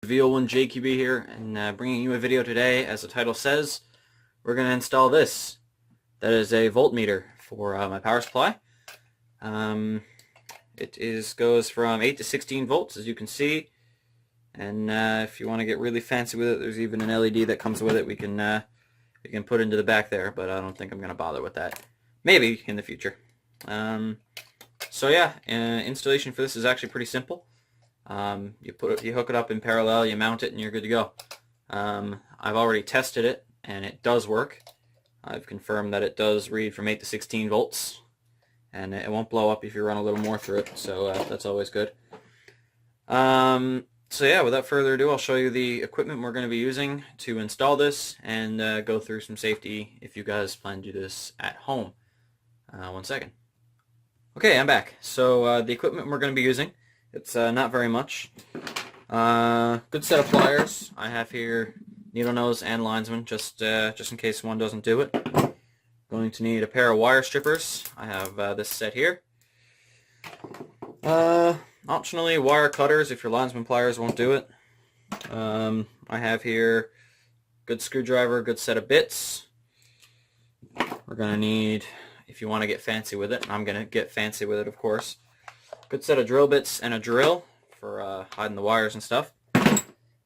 VO1JQB here, and bringing you a video today. As the title says, we're going to install this. That is a voltmeter for my power supply. It goes from 8 to 16 volts, as you can see. And if you want to get really fancy with it, there's even an LED that comes with it. We can put into the back there, but I don't think I'm going to bother with that. Maybe in the future. So yeah, installation for this is actually pretty simple. You hook it up in parallel, you mount it, and you're good to go. I've already tested it, and it does work. I've confirmed that it does read from 8 to 16 volts, and it won't blow up if you run a little more through it, so that's always good. So yeah, without further ado, I'll show you the equipment we're going to be using to install this, and go through some safety if you guys plan to do this at home. One second. Okay, I'm back. So the equipment we're going to be using, it's not very much. Good set of pliers. I have here needle nose and linesman, just in case one doesn't do it. Going to need a pair of wire strippers. I have this set here. Optionally, wire cutters if your linesman pliers won't do it. I have here good screwdriver, good set of bits. We're going to need, if you want to get fancy with it, I'm going to get fancy with it, of course, good set of drill bits and a drill for hiding the wires and stuff,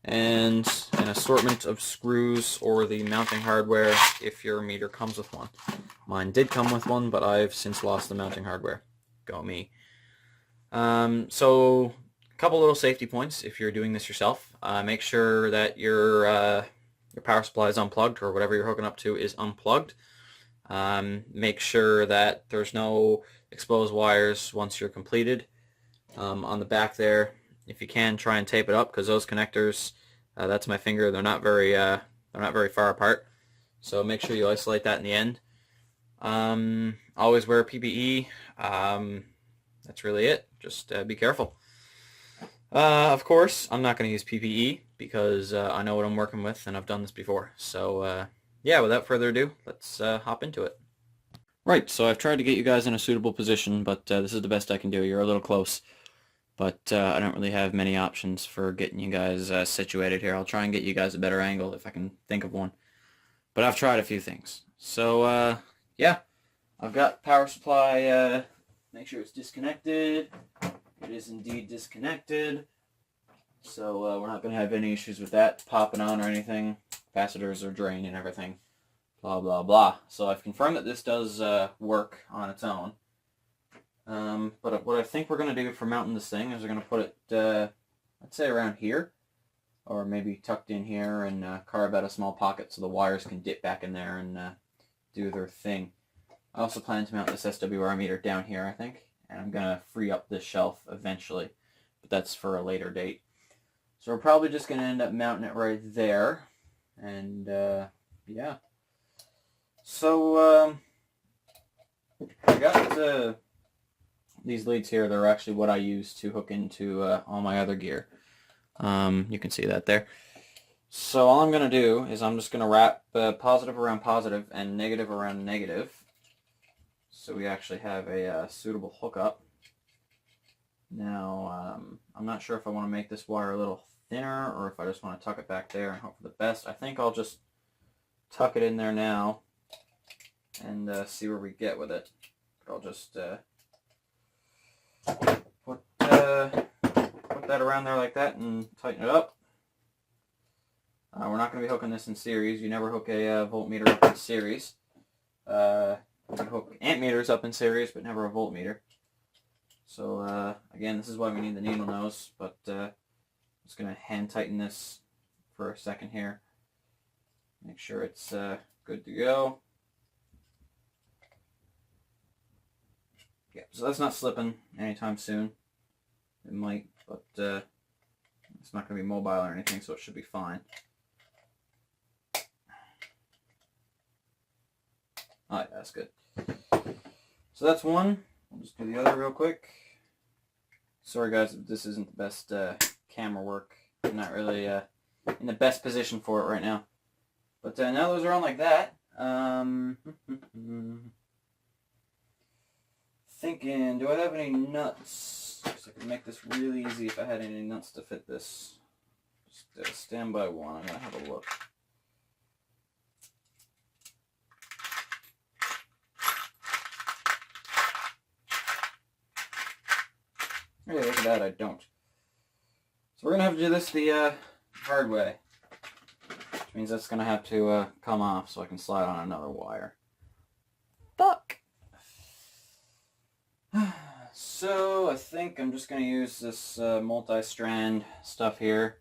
and an assortment of screws or the mounting hardware if your meter comes with one. Mine did come with one, but I've since lost the mounting hardware. Go me. So a couple little safety points if you're doing this yourself. Make sure that your power supply is unplugged, or whatever you're hooking up to is unplugged. Make sure that there's no exposed wires once you're completed. On the back there, if you can, try and tape it up, because those connectors, that's my finger, they're not very far apart. So make sure you isolate that in the end. Always wear PPE. That's really it. Just be careful. Of course, I'm not going to use PPE because I know what I'm working with and I've done this before. So yeah, without further ado, let's hop into it. Right, so I've tried to get you guys in a suitable position, but this is the best I can do. You're a little close, but I don't really have many options for getting you guys situated here. I'll try and get you guys a better angle if I can think of one, but I've tried a few things. So yeah, I've got power supply. Make sure it's disconnected. It is indeed disconnected, so we're not going to have any issues with that popping on or anything. Capacitors are drained and everything, blah blah blah. So I've confirmed that this does work on its own. But what I think we're going to do for mounting this thing is we're going to put it, I'd say around here, or maybe tucked in here, and carve out a small pocket so the wires can dip back in there and do their thing. I also plan to mount this SWR meter down here, I think, and I'm going to free up this shelf eventually, but that's for a later date. So we're probably just going to end up mounting it right there, and yeah. So I got these leads here. They're actually what I use to hook into all my other gear. You can see that there. So all I'm going to do is I'm just going to wrap positive around positive and negative around negative, so we actually have a suitable hookup. Now, I'm not sure if I want to make this wire a little thinner or if I just want to tuck it back there and hope for the best. I think I'll just tuck it in there now and see where we get with it. I'll just put that around there like that and tighten it up. We're not going to be hooking this in series. You never hook a voltmeter up in series. You can hook ammeters up in series, but never a voltmeter. So again, this is why we need the needle nose, but I'm just going to hand tighten this for a second here. Make sure it's good to go. Yeah, so that's not slipping anytime soon. It might, but it's not going to be mobile or anything, so it should be fine. Alright, that's good. So that's one. I'll just do the other real quick. Sorry guys, if this isn't the best camera work. I'm not really in the best position for it right now. But now those are on like that. Thinking, do I have any nuts? I could make this really easy if I had any nuts to fit this. Just stand by one. I'm going to have a look. Hey, look at that, I don't. So we're going to have to do this the hard way. Which means that's going to have to come off so I can slide on another wire. Fuck! So I think I'm just going to use this multi-strand stuff here.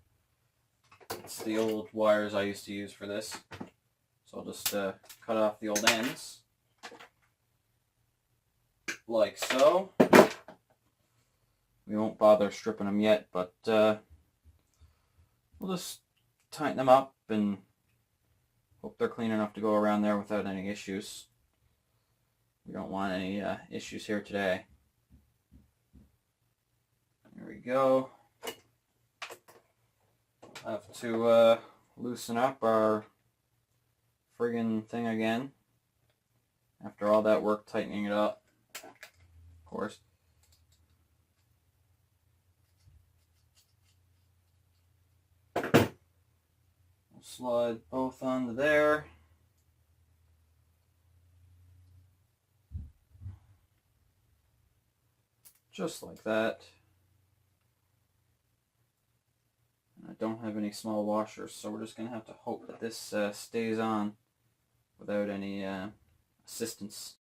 It's the old wires I used to use for this. So I'll just cut off the old ends. Like so. We won't bother stripping them yet, but we'll just tighten them up and hope they're clean enough to go around there without any issues. We don't want any issues here today. There we go. I have to loosen up our friggin' thing again. After all that work tightening it up, of course. We'll slide both onto there. Just like that. I don't have any small washers, so we're just going to have to hope that this stays on without any assistance.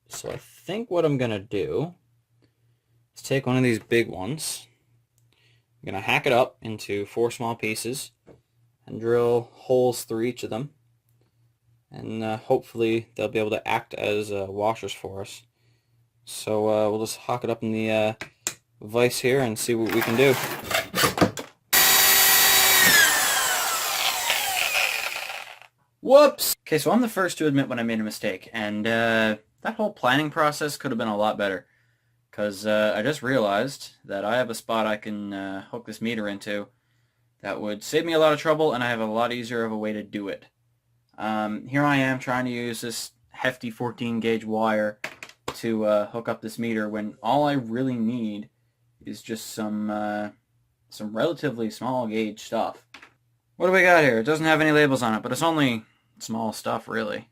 So I think what I'm going to do is take one of these big ones. I'm going to hack it up into 4 small pieces and drill holes through each of them. And hopefully they'll be able to act as washers for us. So we'll just hock it up in the vise here and see what we can do. Whoops! Okay, so I'm the first to admit when I made a mistake, and that whole planning process could have been a lot better. Because I just realized that I have a spot I can hook this meter into that would save me a lot of trouble, and I have a lot easier of a way to do it. Here I am trying to use this hefty 14 gauge wire to hook up this meter when all I really need is just some relatively small gauge stuff. What do we got here? It doesn't have any labels on it, but it's only small stuff really.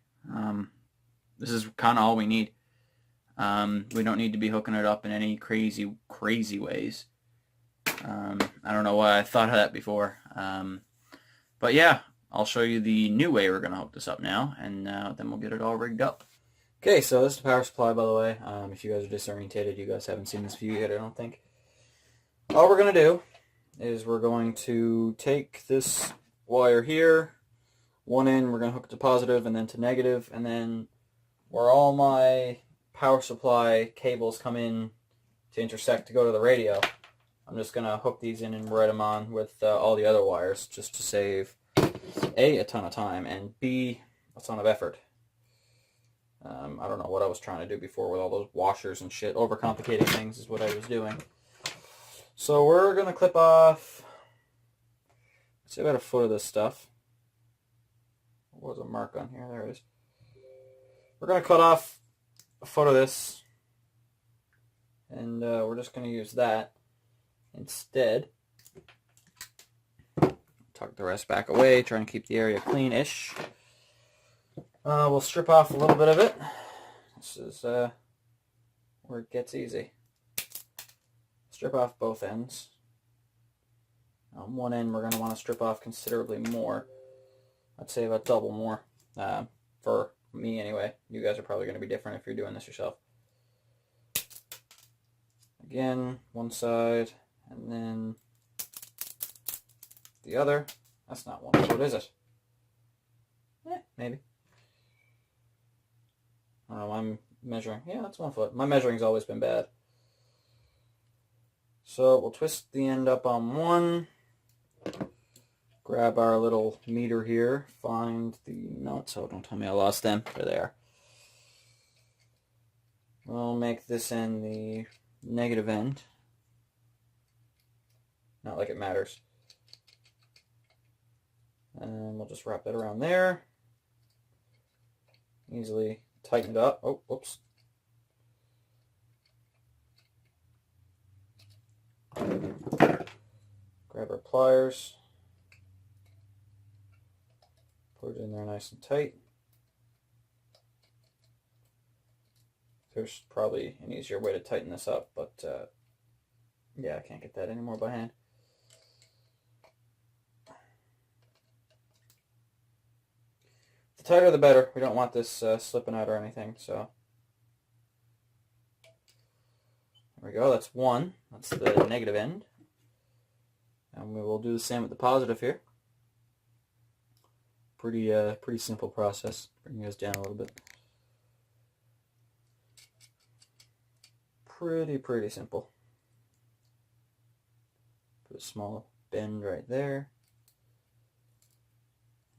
This is kind of all we need. We don't need to be hooking it up in any crazy ways. I don't know why I thought of that before. But yeah, I'll show you the new way we're going to hook this up now, and then we'll get it all rigged up. Okay, so this is the power supply, by the way. If you guys are disorientated, you guys haven't seen this view yet, I don't think. All we're going to do is we're going to take this wire here, one end we're going to hook it to positive and then to negative, and then where all my power supply cables come in to intersect to go to the radio, I'm just going to hook these in and write them on with all the other wires, just to save A, a ton of time, and B, a ton of effort. I don't know what I was trying to do before with all those washers and shit. Overcomplicating things is what I was doing. So we're going to clip off, let's say about a foot of this stuff. There was a mark on here, there it is. We're going to cut off a foot of this, and we're just going to use that instead. Tuck the rest back away, try and keep the area clean-ish. We'll strip off a little bit of it. This is where it gets easy. Strip off both ends. On one end we're going to want to strip off considerably more. I'd say about double more. For me anyway. You guys are probably going to be different if you're doing this yourself. Again, one side, and then the other. That's not 1 foot, is it? Yeah, maybe. I don't know, I'm measuring. Yeah, that's 1 foot. My measuring's always been bad. So we'll twist the end up on one. Grab our little meter here. Find the nuts. Oh, don't tell me I lost them. There they are. We'll make this end the negative end. Not like it matters. And we'll just wrap that around there. Easily tighten it up. Oh, whoops. pliers. Put it in there nice and tight. There's probably an easier way to tighten this up, but yeah, I can't get that anymore by hand. The tighter the better. We don't want this slipping out or anything, so. There we go, that's one. That's the negative end. And we will do the same with the positive here. Pretty simple process. Bring you guys down a little bit. Pretty simple. Put a small bend right there.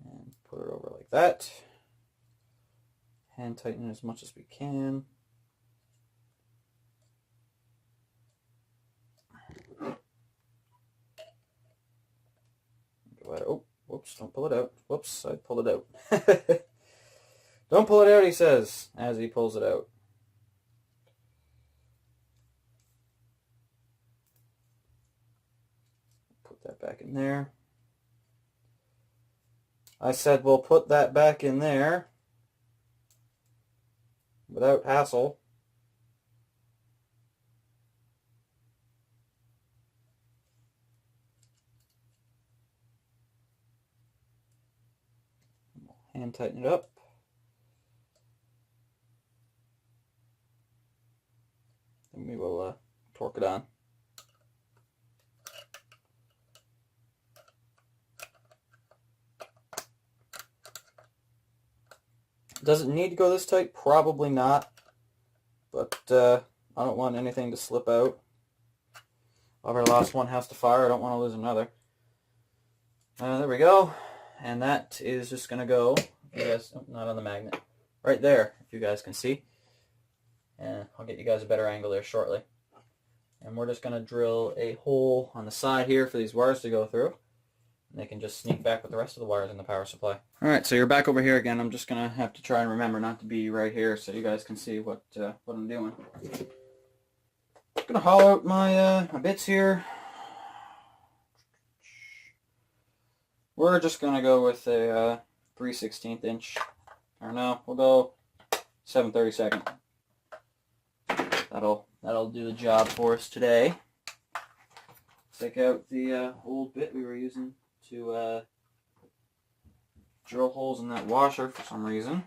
And put it over like that. Hand tighten as much as we can. Oh, whoops, don't pull it out. Whoops, I pulled it out. Don't pull it out, he says, as he pulls it out. Put that back in there. I said we'll put that back in there without hassle. Hand tighten it up. And we will torque it on. Does it need to go this tight? Probably not. But I don't want anything to slip out. If our last one has to fire, I don't want to lose another. There we go. And that is just going to go, if you guys, not on the magnet, right there, if you guys can see. And I'll get you guys a better angle there shortly. And we're just going to drill a hole on the side here for these wires to go through. And they can just sneak back with the rest of the wires in the power supply. Alright, so you're back over here again. I'm just going to have to try and remember not to be right here so you guys can see what I'm doing. I'm going to hollow out my bits here. We're just going to go with a 3/16 inch. Or no, we'll go 7/32. That'll do the job for us today. Take out the old bit we were using to drill holes in that washer for some reason.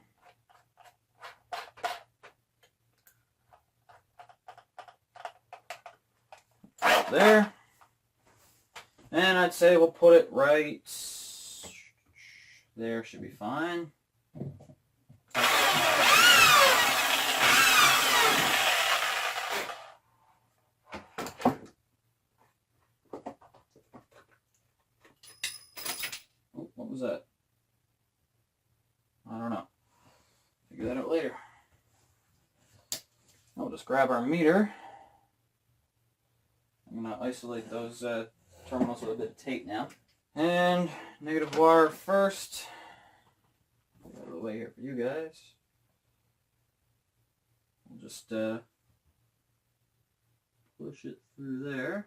Right there. And I'd say we'll put it right there, should be fine. Oh, what was that? I don't know. Figure that out later. We'll just grab our meter. I'm going to isolate those terminals with a bit of tape now. And negative wire first. Get out of the way here for you guys. We'll just push it through there.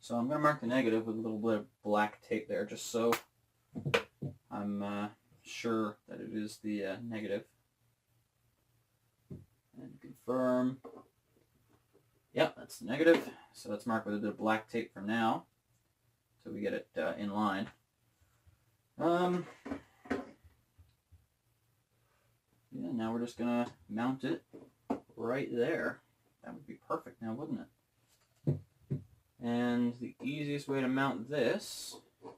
So I'm going to mark the negative with a little bit of black tape there, just so I'm sure that it is the negative. And confirm. Yep, that's the negative. So let's mark with a bit of black tape for now, so we get it in line. Yeah, now we're just gonna mount it right there. That would be perfect now, wouldn't it? And the easiest way to mount this, well,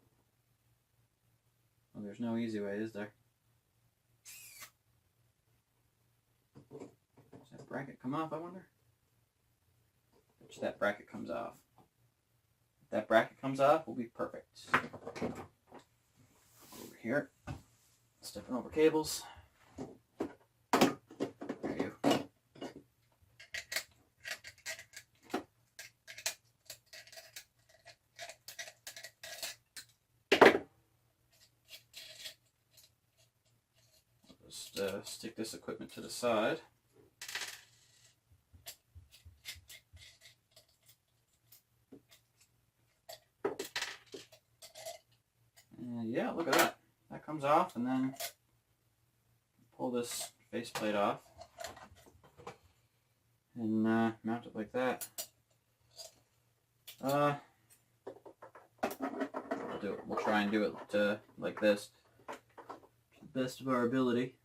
there's no easy way, is there? Does that bracket come off, I wonder? That bracket comes off. If that bracket comes off, will be perfect. Over here, stepping over cables. There you go. Just stick this equipment to the side. yeah, look at that. That comes off, and then pull this faceplate off and mount it like that. We'll try and do it like this, to the best of our ability.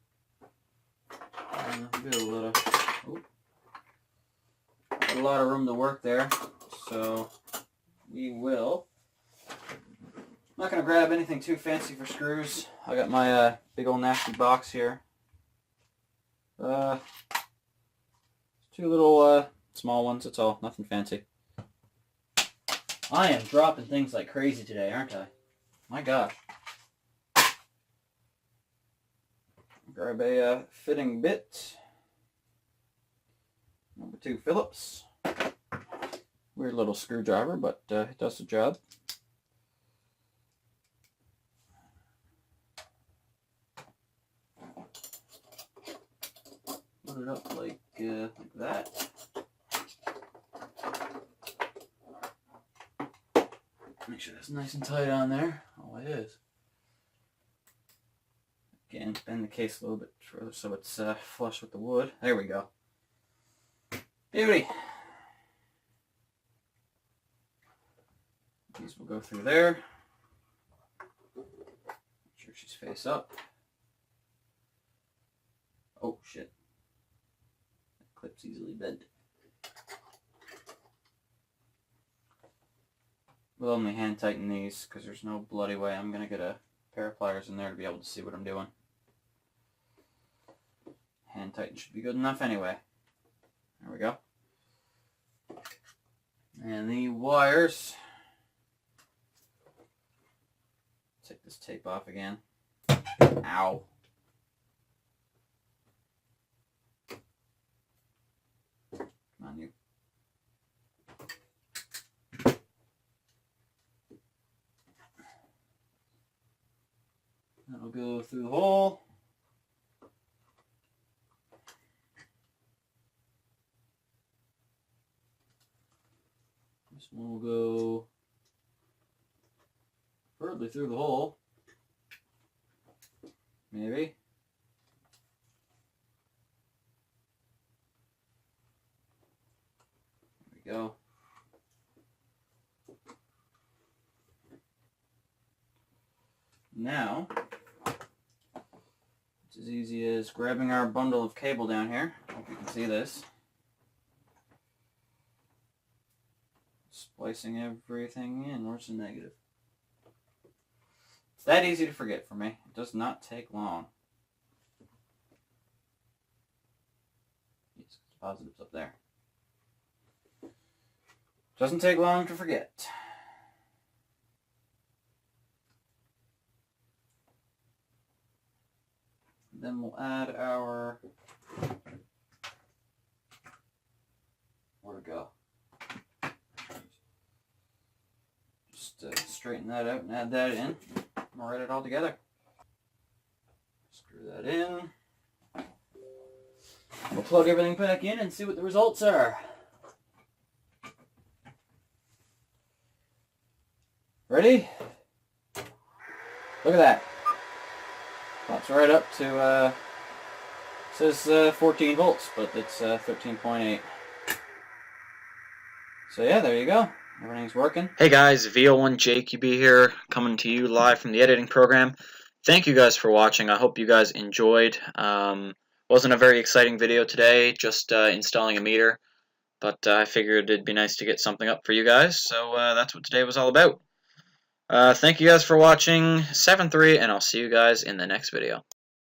Got a lot of room to work there, so we will. I'm not gonna grab anything too fancy for screws. I got my big old nasty box here. Two little small ones. That's all. Nothing fancy. I am dropping things like crazy today, aren't I? My gosh. Grab a fitting bit. Number 2 Phillips. Weird little screwdriver, but it does the job. Put it up like that. Make sure that's nice and tight on there. Oh, it is. Again, bend the case a little bit further so it's flush with the wood. There we go. Beauty. These will go through there. Make sure she's face up. Oh, shit. That clip's easily bent. We'll only hand tighten these because there's no bloody way I'm going to get a pair of pliers in there to be able to see what I'm doing. Hand tighten should be good enough anyway. There we go. And the wires. Take this tape off again. Ow. Come on, you. That'll go through the hole. This one will go further through the hole. Maybe. There we go. Now, it's as easy as grabbing our bundle of cable down here. I hope you can see this. Splicing everything in. Where's the negative? It's that easy to forget for me. It does not take long. Yes, the positive's up there. Doesn't take long to forget. Then we'll add our, where to go? Just straighten that out and add that in. We'll write it all together. Screw that in. We'll plug everything back in and see what the results are. Ready? Look at that. Pops right up to, says 14 volts, but it's 13.8. So yeah, there you go. Everything's working. Hey guys, VO1JQB here, coming to you live from the editing program. Thank you guys for watching. I hope you guys enjoyed. Wasn't a very exciting video today, just installing a meter, but I figured it'd be nice to get something up for you guys, so that's what today was all about. Thank you guys for watching, 7-3, and I'll see you guys in the next video.